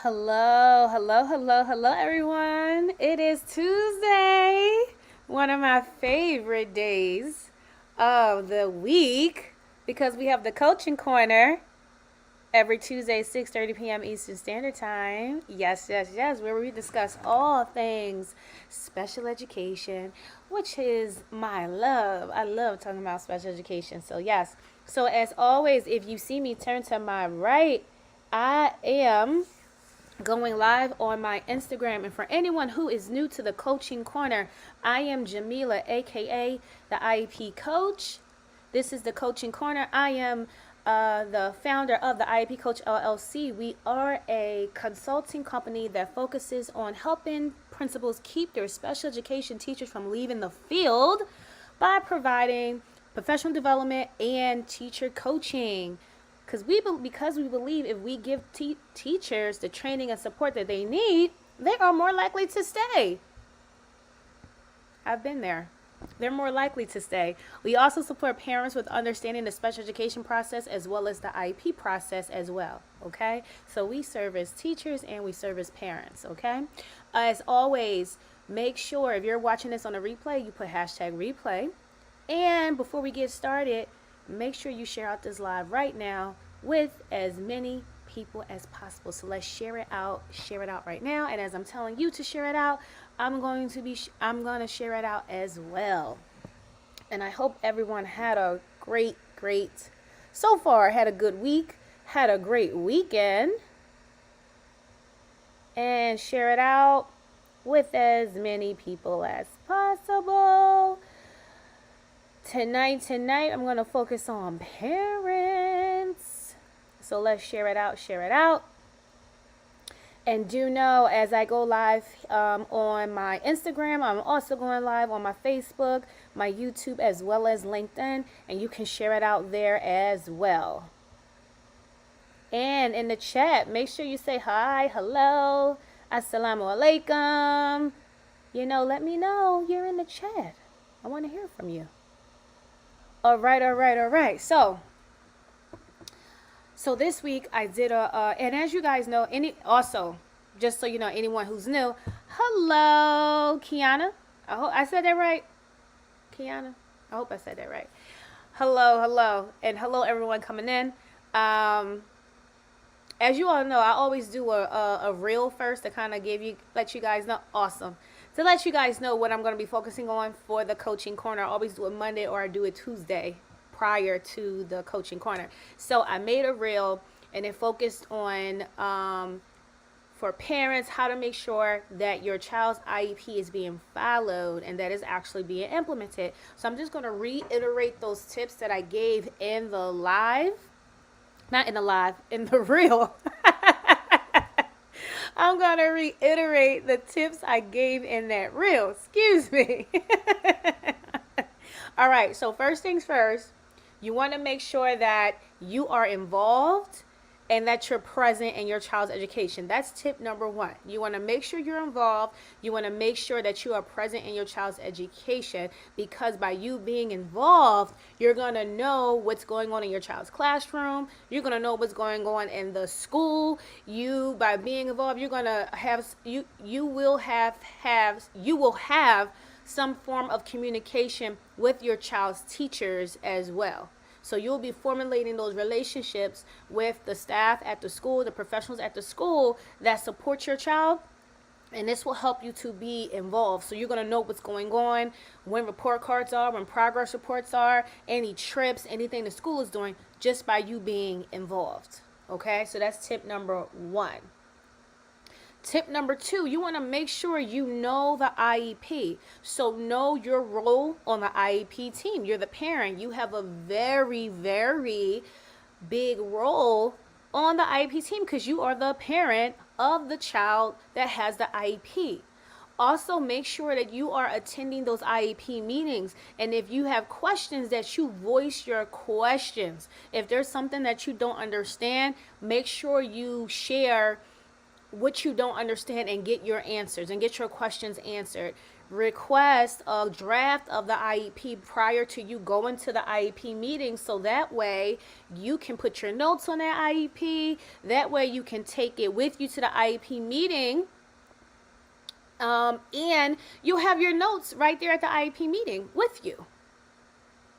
Hello, hello, hello, hello, everyone. It is Tuesday, one of my favorite days of the week because we have the coaching corner every Tuesday, 6:30 p.m. Eastern Standard Time. Yes, yes, yes, where we discuss all things special education, which is my love. I love talking about special education. So, yes. So, as always, if you see me turn to my right, I am going live on my Instagram. And for anyone who is new to the coaching corner, I am Jamila, aka the IEP Coach. This is the coaching corner. I am the founder of the IEP Coach LLC. We are a consulting company that focuses on helping principals keep their special education teachers from leaving the field by providing professional development and teacher coaching because we believe if we give teachers the training and support that they need, they are more likely to stay. I've been there. They're more likely to stay. We also support parents with understanding the special education process as well as the IEP process as well. Okay? So we serve as teachers and we serve as parents. Okay? As always, make sure if you're watching this on a replay, you put hashtag replay. And before we get started, make sure you share out this live right now with as many people as possible. So let's share it out right now. And as I'm telling you to share it out, I'm going to share it out as well. And I hope everyone had a great so far had a good week, had a great weekend, and share it out with as many people as possible. Tonight, I'm going to focus on parents. So let's share it out. And do know as I go live on my Instagram, I'm also going live on my Facebook, my YouTube, as well as LinkedIn. And you can share it out there as well. And in the chat, make sure you say hi, hello, assalamu alaikum. Let me know you're in the chat. I want to hear from you. All right. So this week I did and as you guys know, just so you know, anyone who's new, hello, Kiana. I hope I said that right. Kiana, I hope I said that right. Hello, and hello everyone coming in. As you all know, I always do a reel first to kind of let you guys know. Awesome. To let you guys know what I'm going to be focusing on for the coaching corner. I always do it Monday or I do it Tuesday prior to the coaching corner. So I made a reel and it focused on for parents how to make sure that your child's IEP is being followed and that is actually being implemented. So I'm just going to reiterate those tips that I gave in the live. Not in the live, in the reel. I'm going to reiterate the tips I gave in that reel. Excuse me. All right. So first things first, you want to make sure that you are involved and that you're present in your child's education. That's tip number one. You want to make sure you're involved. You want to make sure that you are present in your child's education because by you being involved, you're going to know what's going on in your child's classroom. You're going to know what's going on in the school. By being involved, you're going to have, you will have some form of communication with your child's teachers as well. So you'll be formulating those relationships with the staff at the school, the professionals at the school that support your child. And this will help you to be involved. So you're going to know what's going on, when report cards are, when progress reports are, any trips, anything the school is doing, just by you being involved. Okay, so that's tip number one. Tip number two, you want to make sure you know the IEP. So know your role on the IEP team. You're the parent. You have a very, very big role on the IEP team because you are the parent of the child that has the IEP. Also, make sure that you are attending those IEP meetings. And if you have questions, that you voice your questions. If there's something that you don't understand, make sure you share what you don't understand and get your answers and get your questions answered. request a draft of the IEP prior to you going to the IEP meeting, so that way you can put your notes on that IEP. That way you can take it with you to the IEP meeting, and you'll have your notes right there at the IEP meeting with you.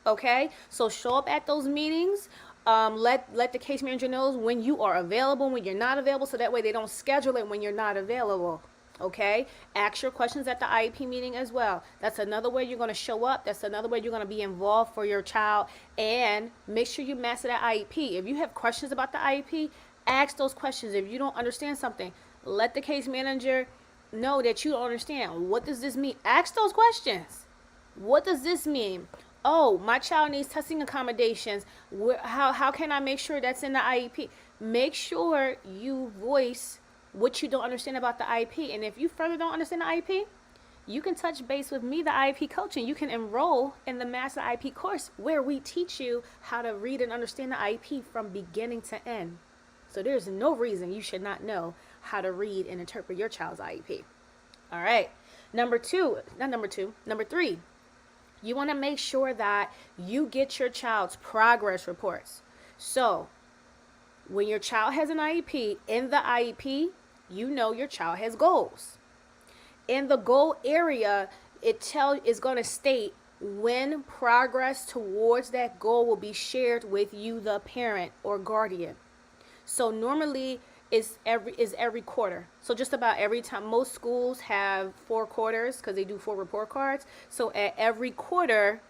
Okay, so show up at those meetings. Let the case manager know when you are available, when you're not available, so that way they don't schedule it when you're not available. Okay, ask your questions at the IEP meeting as well. That's another way you're going to show up. That's another way you're going to be involved for your child. And make sure you master that IEP. If you have questions about the IEP, ask those questions. If you don't understand something, let the case manager know that you don't understand. What does this mean? Ask those questions. What does this mean? Oh, my child needs testing accommodations. How can I make sure that's in the IEP? Make sure you voice what you don't understand about the IEP. And if you further don't understand the IEP, you can touch base with me, the IEP coach, and you can enroll in the Master IEP course, where we teach you how to read and understand the IEP from beginning to end. So there's no reason you should not know how to read and interpret your child's IEP. All right. Number three. You want to make sure that you get your child's progress reports. So when your child has an IEP, in the IEP, you know your child has goals. In the goal area, is going to state when progress towards that goal will be shared with you, the parent or guardian. So normally is every quarter. So just about every time, most schools have 4 quarters because they do 4 report cards. So at every quarter,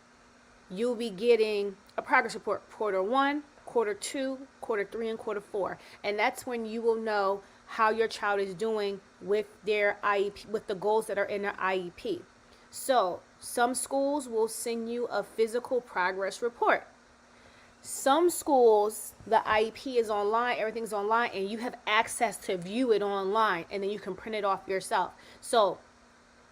you'll be getting a progress report, quarter 1, quarter 2, quarter 3, and quarter 4. And that's when you will know how your child is doing with their IEP, with the goals that are in their IEP. So some schools will send you a physical progress report. Some schools, the IEP is online, everything's online, and you have access to view it online, and then you can print it off yourself. So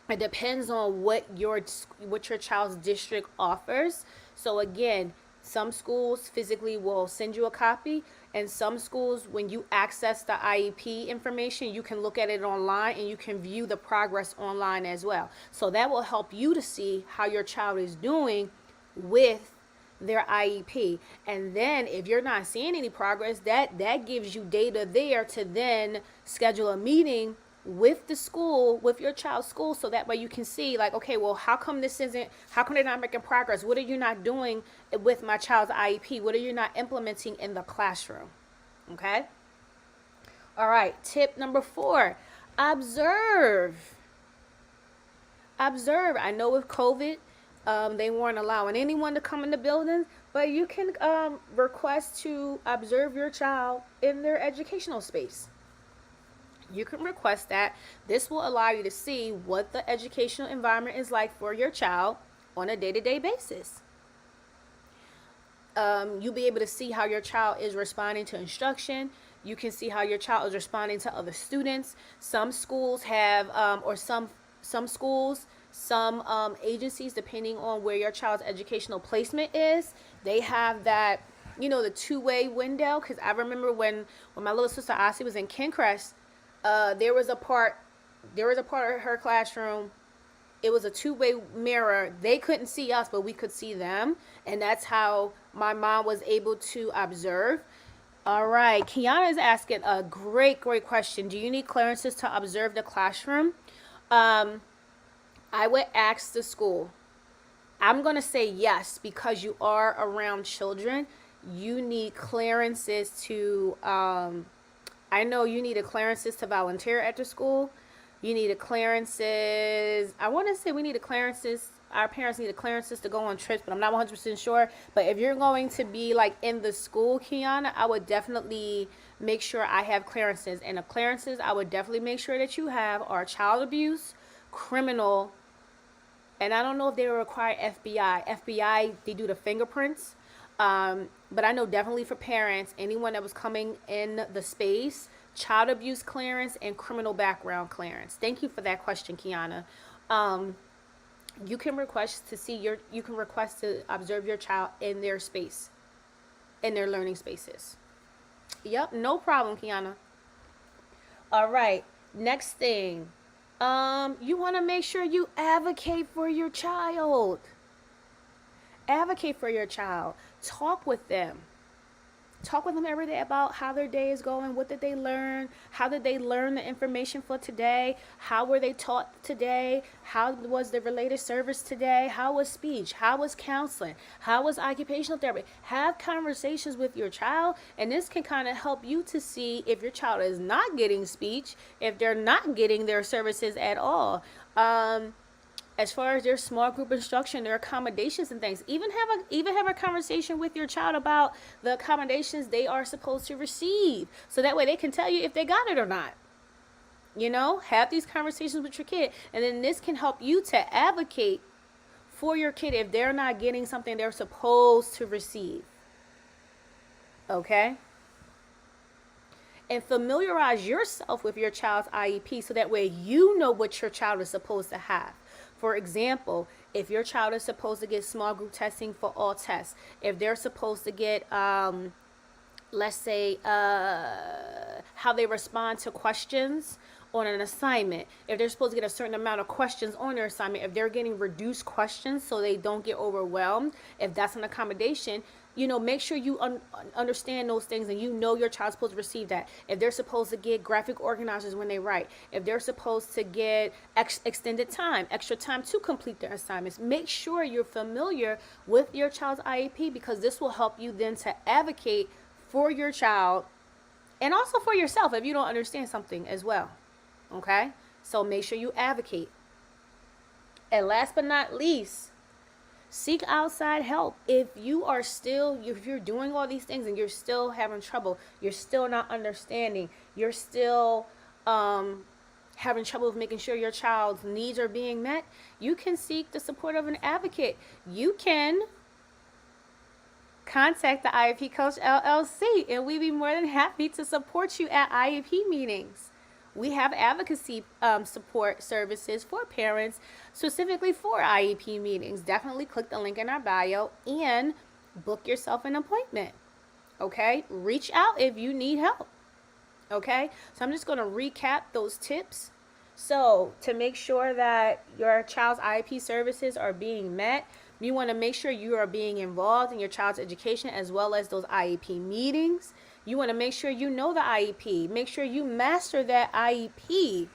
it depends on what your child's district offers. So again, some schools physically will send you a copy, and some schools, when you access the IEP information, you can look at it online and you can view the progress online as well. So that will help you to see how your child is doing with their IEP. And then if you're not seeing any progress, that gives you data there to then schedule a meeting with the school, with your child's school, so that way you can see, like, okay, well, how come they're not making progress? What are you not doing with my child's IEP? What are you not implementing in the classroom? Okay. All right. Tip number 4, observe. I know with COVID, they weren't allowing anyone to come in the building, but you can request to observe your child in their educational space. You can request that. This will allow you to see what the educational environment is like for your child on a day-to-day basis. You'll be able to see how your child is responding to instruction. You can see how your child is responding to other students. Some schools have, some agencies, depending on where your child's educational placement is, they have that, the 2-way window. Because I remember when my little sister Ossie was in Kincrest, there was a part of her classroom. It was a 2-way mirror. They couldn't see us, but we could see them. And that's how my mom was able to observe. All right. Kiana is asking a great question. Do you need clearances to observe the classroom? I would ask the school. I'm going to say yes, because you are around children. You need clearances to, I know you need clearances to volunteer at the school. You need clearances. I want to say we need clearances. Our parents need clearances to go on trips, but I'm not 100% sure. But if you're going to be like in the school, Kiana, I would definitely make sure I have clearances. And the clearances I would definitely make sure that you have are child abuse, criminal, and I don't know if they require FBI. FBI, they do the fingerprints. But I know definitely for parents, anyone that was coming in the space, child abuse clearance and criminal background clearance. Thank you for that question, Kiana. You can request to observe your child in their space, in their learning spaces. Yep, no problem, Kiana. All right, next thing. You want to make sure you advocate for your child. Advocate for your child. Talk with them. Talk with them every day about how their day is going. What did they learn? How did they learn the information for today? How were they taught today? How was the related service today? How was speech? How was counseling? How was occupational therapy? Have conversations with your child, and this can kind of help you to see if your child is not getting speech, if they're not getting their services at all. As far as their small group instruction, their accommodations and things, even have a conversation with your child about the accommodations they are supposed to receive, so that way they can tell you if they got it or not. Have these conversations with your kid, and then this can help you to advocate for your kid if they're not getting something they're supposed to receive. Okay? And familiarize yourself with your child's IEP, so that way you know what your child is supposed to have. For example, if your child is supposed to get small group testing for all tests, if they're supposed to get, let's say, how they respond to questions on an assignment, if they're supposed to get a certain amount of questions on their assignment, if they're getting reduced questions so they don't get overwhelmed, if that's an accommodation, make sure you understand those things, and your child's supposed to receive that. If they're supposed to get graphic organizers when they write, if they're supposed to get extended time, extra time to complete their assignments, make sure you're familiar with your child's IEP, because this will help you then to advocate for your child and also for yourself if you don't understand something as well. Okay? So make sure you advocate. And last but not least, seek outside help. If you're doing all these things and you're still having trouble, you're still not understanding, you're still having trouble with making sure your child's needs are being met, you can seek the support of an advocate. You can contact the IEP Coach LLC, and we'd be more than happy to support you at IEP meetings. We have advocacy support services for parents, specifically for IEP meetings. Definitely click the link in our bio and book yourself an appointment. Okay? Reach out if you need help. Okay? So I'm just going to recap those tips. So to make sure that your child's IEP services are being met, you want to make sure you are being involved in your child's education as well as those IEP meetings. You want to make sure you know the IEP. Make sure you master that IEP.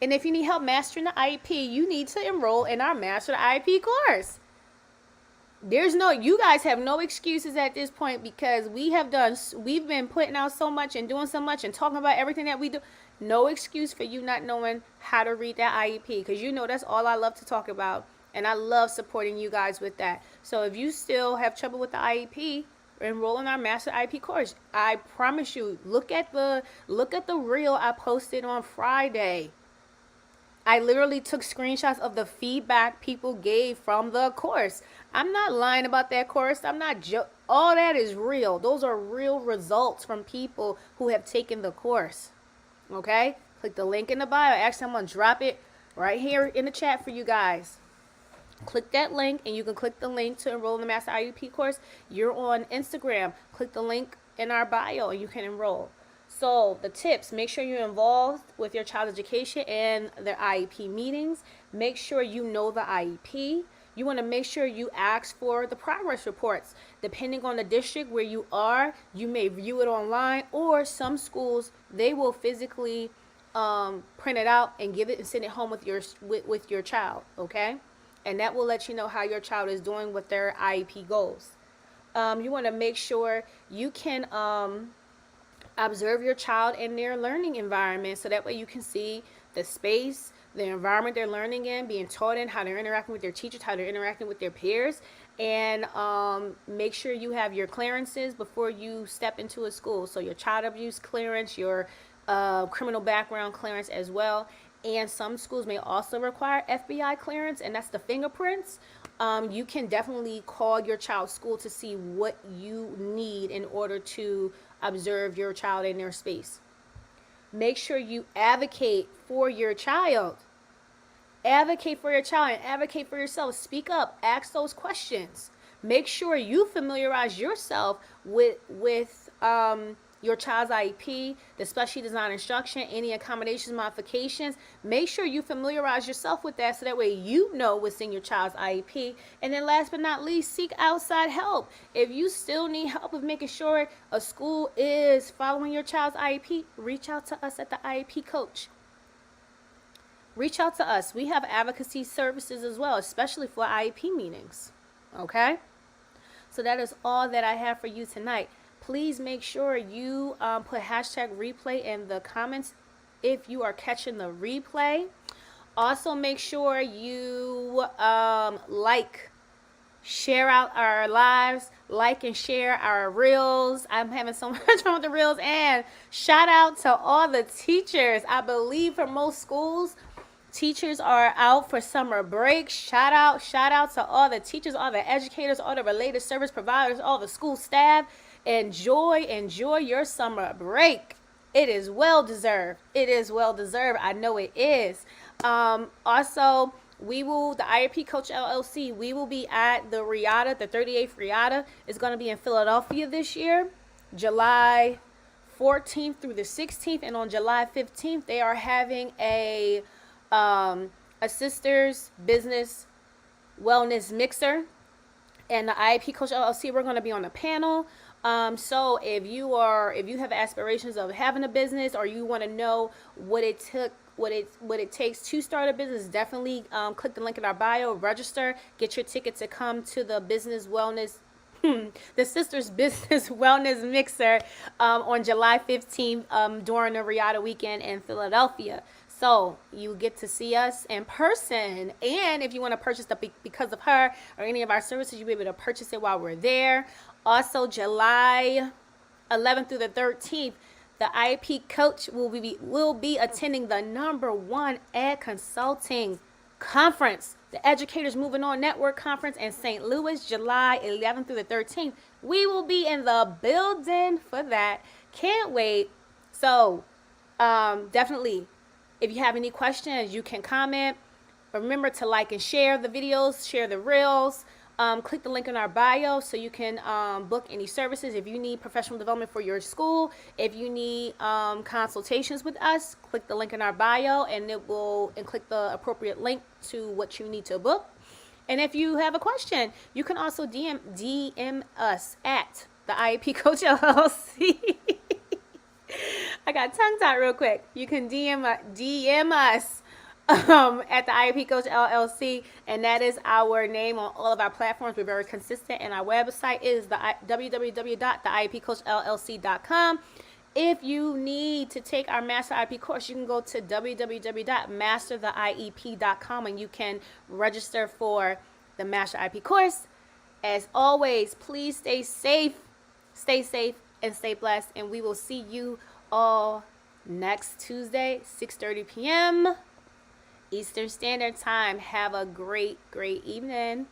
And if you need help mastering the IEP, you need to enroll in our Master the IEP course. You guys have no excuses at this point, because we've been putting out so much and doing so much and talking about everything that we do. No excuse for you not knowing how to read that IEP, because that's all I love to talk about. And I love supporting you guys with that. So if you still have trouble with the IEP, enroll in our Master IEP course. I promise you, look at the reel I posted on Friday. I literally took screenshots of the feedback people gave from the course. I'm not lying about that course. All that is real. Those are real results from people who have taken the course. Okay? Click the link in the bio. Actually, I'm going to drop it right here in the chat for you guys. Click that link, and you can click the link to enroll in the Master IEP course. You're on Instagram. Click the link in our bio, and you can enroll. So the tips: make sure you're involved with your child's education and their IEP meetings. Make sure you know the IEP. You want to make sure you ask for the progress reports. Depending on the district where you are, you may view it online, or some schools, they will physically print it out and give it and send it home with your child. Okay? And that will let you know how your child is doing with their IEP goals. You want to make sure you can observe your child in their learning environment, so that way you can see the space, the environment they're learning in, being taught in, how they're interacting with their teachers, how they're interacting with their peers, and make sure you have your clearances before you step into a school. So your child abuse clearance, your criminal background clearance as well. And some schools may also require FBI clearance, and that's the fingerprints. You can definitely call your child's school to see what you need in order to observe your child in their space. Make sure you advocate for your child. Advocate for your child and advocate for yourself. Speak up. Ask those questions. Make sure you familiarize yourself with your child's IEP, the specially designed instruction, any accommodations, modifications. Make sure you familiarize yourself with that so that way you know what's in your child's IEP. And then last but not least, seek outside help. If you still need help with making sure a school is following your child's IEP, reach out to us at the IEP Coach. Reach out to us. We have advocacy services as well, especially for IEP meetings. Okay? So that is all that I have for you tonight. Please make sure you put hashtag replay in the comments if you are catching the replay. Also, make sure you share out our lives, like and share our reels. I'm having so much fun with the reels. And shout out to all the teachers. I believe for most schools, teachers are out for summer break. Shout out to all the teachers, all the educators, all the related service providers, all the school staff. Enjoy your summer break. It is well deserved. I know it is. Also, the IEP Coach LLC, we will be at the Riata, the 38th Riata is going to be in Philadelphia this year, July 14th through the 16th. And on July 15th, they are having a sisters business wellness mixer, and the IEP Coach LLC, we're going to be on a panel. So if you have aspirations of having a business, or you want to know what it takes to start a business, definitely click the link in our bio, register, get your ticket to come to the business wellness the Sisters Business Wellness Mixer on July 15th during the Riata weekend in Philadelphia. So you get to see us in person. And if you want to purchase the Because of Her or any of our services, you'll be able to purchase it while we're there. Also, July 11th through the 13th, the IEP Coach will be attending the #1 Ed Consulting Conference, the Educators Moving On Network Conference in St. Louis, July 11th through the 13th. We will be in the building for that. Can't wait. So definitely, if you have any questions, you can comment. Remember to like and share the videos, share the reels. Click the link in our bio so you can book any services. If you need professional development for your school, if you need consultations with us, click the link in our bio and click the appropriate link to what you need to book. And if you have a question, you can also DM us at the IEP Coach LLC. I got tongue tied real quick. You can DM us at the IEP Coach LLC, and that is our name on all of our platforms. We're very consistent, and our website is the www.theiepcoachllc.com. If you need to take our Master IEP course, you can go to www.mastertheiep.com and you can register for the Master IEP course. As always, please stay safe, and stay blessed, and we will see you all next Tuesday, 6:30 p.m. Eastern Standard Time. Have a great evening.